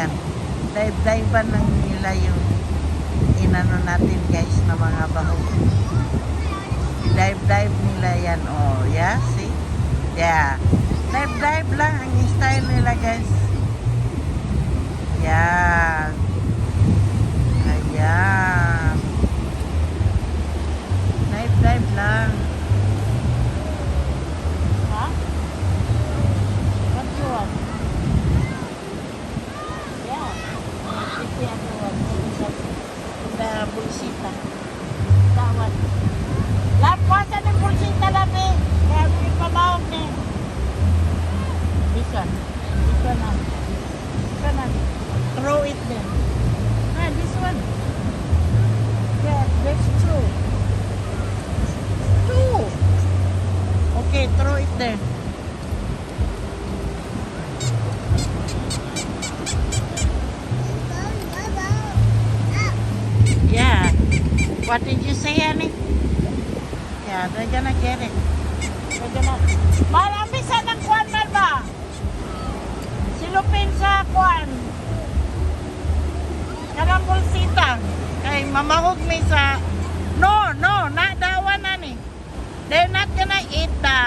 Yan. Dive-divean lang nila yung inano natin guys na mga baho. Dive nila yan. Oh, yeah, see? Yeah. Dive lang ang style nila guys. Yan. Ayan. Dive lang. Ha? What you want? Yeah. If the other one, the bulsita. That one. Lapasan ng bulsita natin. Kaya may pamawag na. This one. This one na. This one na. Throw it then. Ah, this one. Yeah, that's true. Two. Okay, throw it there. Yeah. What did you say, Annie? Yeah, they're gonna get it. Pwede na. Marami sa ng kwan man ba? Silupin sa kwan. Kanang bulsita. Kay mamahog mi sa... No, not that one, Annie. They're not gonna eat the...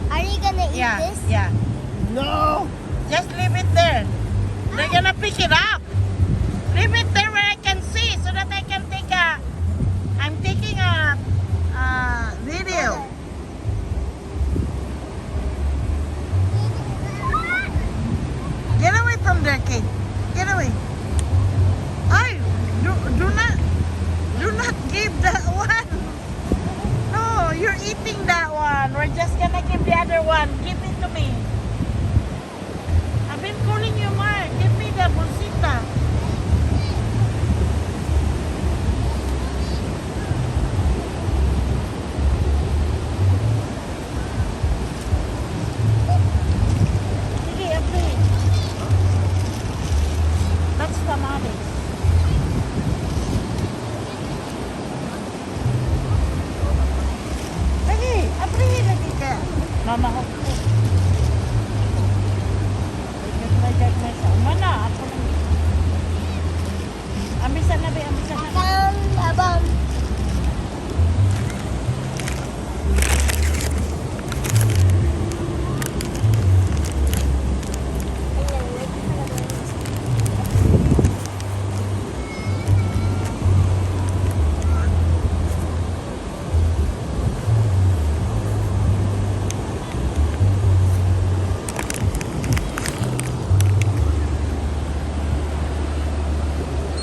Are you gonna eat Yeah, this? yeah. No! Just leave it there. They're gonna pick it up. Leave it there where I can see so that I can take a... I'm taking a video. Get away from there, kid. Get away. Ay, do not give that one. No, you're eating that one. We're just gonna give the other one. Give it to me. I've been calling you, Mark. Give me the bolsita. Sige, okay. That's tamales. Lagi, abri lagi ka. Mamahok ko. Nagag na siya. Mana, ako lang. Ambisan na ba? Ambisan na. Abang.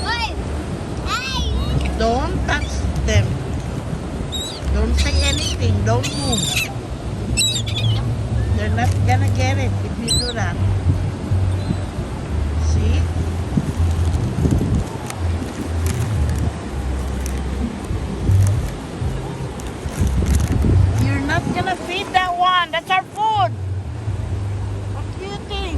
Wait. Hey. Don't touch them. Don't say anything. Don't move. They're not gonna get it if you do that. See? You're not gonna feed that one. That's our food. What do you think?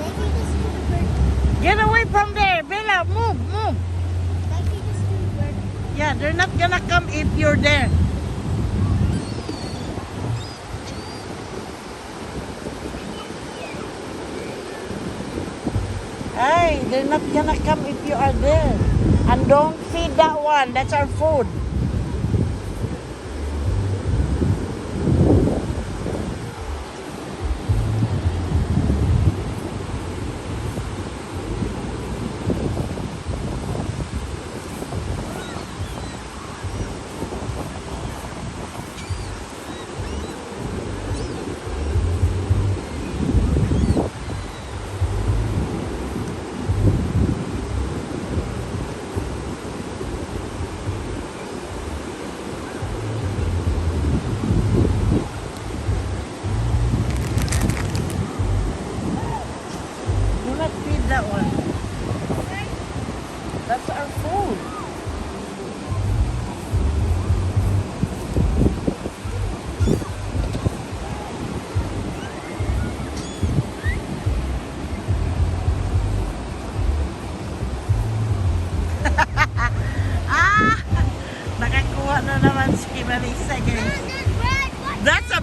Maybe just do the bird. Get away from there. Bella, move. Maybe just do the bird. Yeah, they're not gonna come if you're there. Hey, they're not gonna come if you are there. And don't feed that one. That's our food.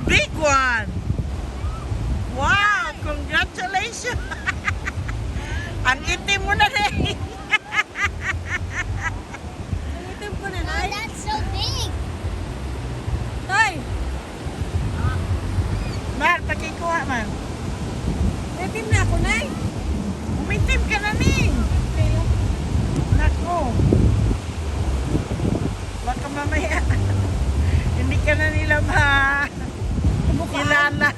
big one. Wow, congratulations. Ang itim mo na rin. Itim ko na, Oh, Nay. that's so big. Tay, Mar, pakikuha man. itim na ako, Nay. Umitim ka na ning. Nako. Baka mamaya. Hindi ka na nila kilala.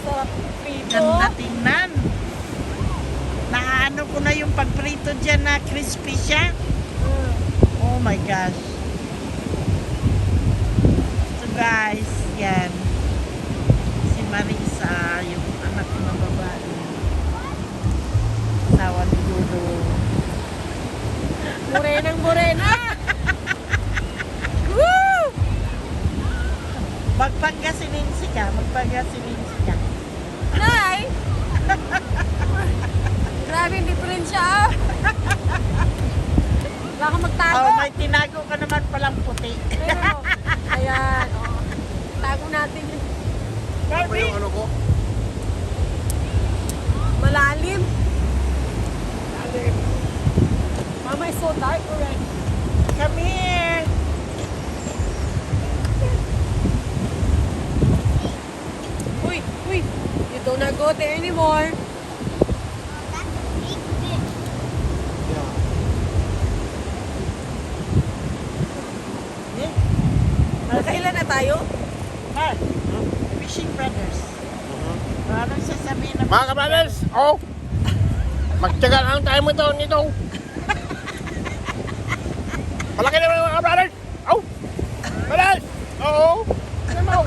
Sarap prito. Ganda tingnan. Naano ko na yung pagprito dyan na crispy siya. Oh my gosh. So guys, yan. Si Marisa, yung anak ko na babae. Asawa ni Dudo. Morenang morena. Woo! Magpagkasininsi ka. Magpagkasininsi ka. Nay! Grabe yung diferensya, ah. Wala kang magtago. Oh, may tinago ka naman palang puti. Pero, ayan, oh. Tago natin yun. Barbie! Malalim. Mama is so dark already. Come here! Uy, uy. You do not go there anymore. That's a big fish. Yeah. Nakailan na tayo? Mar, Fishing Brothers. Anong sasabihin na Mga kabrothers, oh! Magtyaga lang tayo mo ito nito. Malaki naman mga kabrothers! Oh! Brothers! Oo! Ano mo?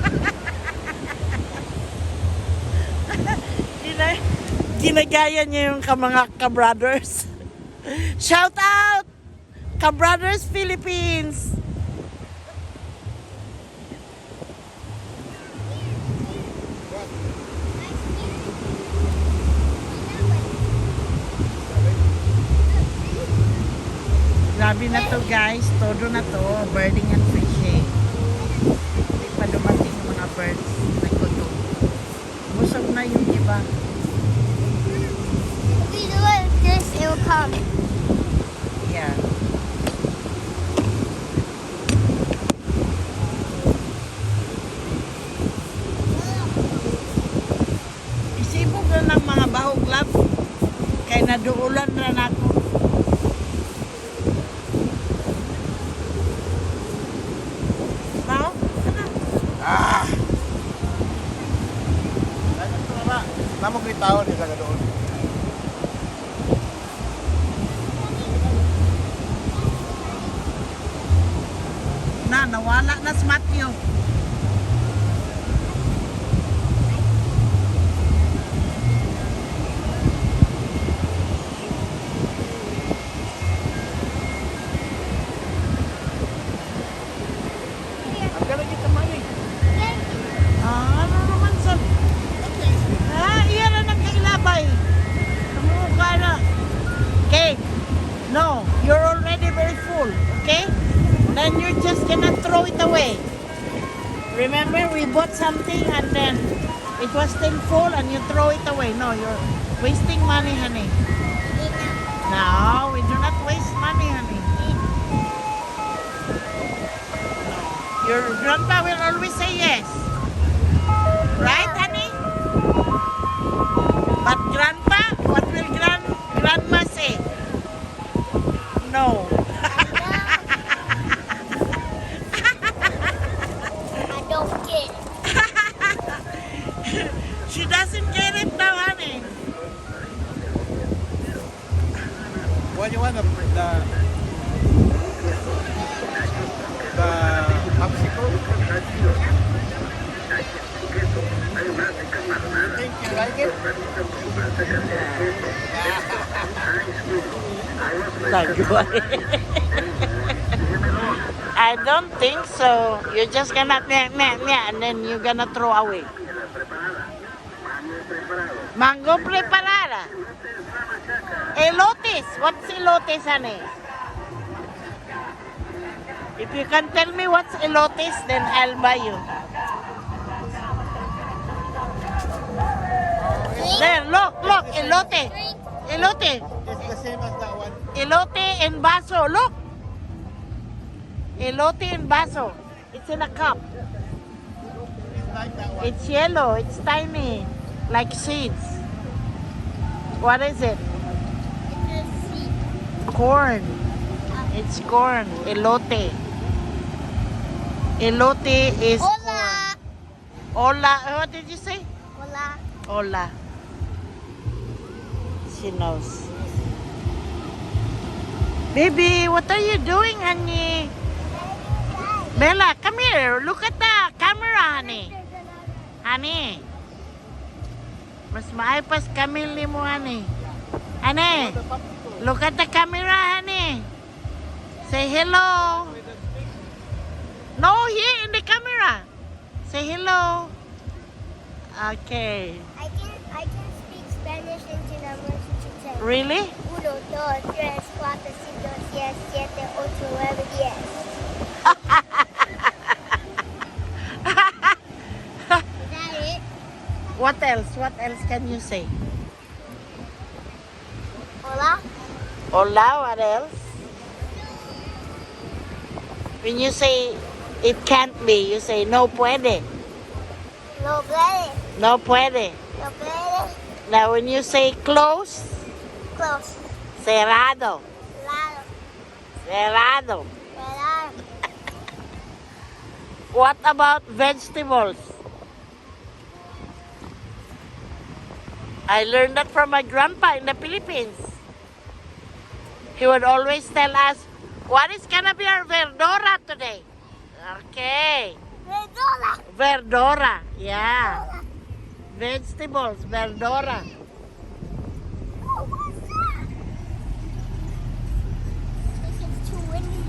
Ginagaya niya yung mga ka-brothers. Shout out! Ka-brothers Philippines! Grabe na to guys. Todo na to. Birding and fishing. Hindi pa dumating yung mga birds. Nagkuto. Busog na yung iba. If we do it like this, it will come. Yeah. Isipog na ng mga bahog lab. Kaya naduulan na nako. Bao? Ano? Ah! Ano ito na ba? Namog yung tao nila ka doon. Nawala na si Matthew. Ang galing kita mali. Ano naman sa... Iyan na nagkailabay. Namukha na. Okay. No, you're already very full. Okay? Then you're just gonna throw it away. Remember, we bought something and then it was still full and you throw it away. No, you're wasting money, honey. No, we do not waste money, honey. Your grandpa will always say yes. Right, honey? But grandpa, what will grandma say? No. I don't get it. She doesn't get it now, honey. What do you want? The popsicle? You think you like it? I don't think so. You're just gonna and then you're gonna throw away. Mango preparada. Elotes. What's elotes, honey? If you can tell me what's elotes, then I'll buy you. There, look, elote. Elote. It's the same as that one. Elote en vaso, look. Elote en vaso. It's in a cup. It's like that one. It's yellow, it's tiny, like seeds. What is it? It's a seed. Corn. It's corn. Elote. Elote is Hola. corn. Hola. What did you say? Hola. Hola. She knows. Baby, what are you doing, honey? Bella, come here. Look at the camera, honey. Honey. Mas maaypas kamili mo, honey. Honey, look at the camera, honey. Say hello. No, here in the camera. Say hello. Okay. I can speak Spanish into numbers. Really? 1, 2, 3, 4, 5, 6, 7, 8, 9, 10. Is that it? What else? What else can you say? Hola. Hola, what else? When you say it can't be, you say no puede. No puede. No puede. No puede. Now when you say close, Close. cerrado. Lado. Cerrado. Cerrado. What about vegetables? I learned that from my grandpa in the Philippines. He would always tell us, what is gonna be our verdura today? Okay. Verdura. Verdura. Yeah. Vegetables, verdura. Oh, what's that? This is too windy.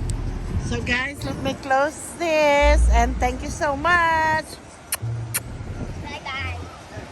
So guys, let me close this and thank you so much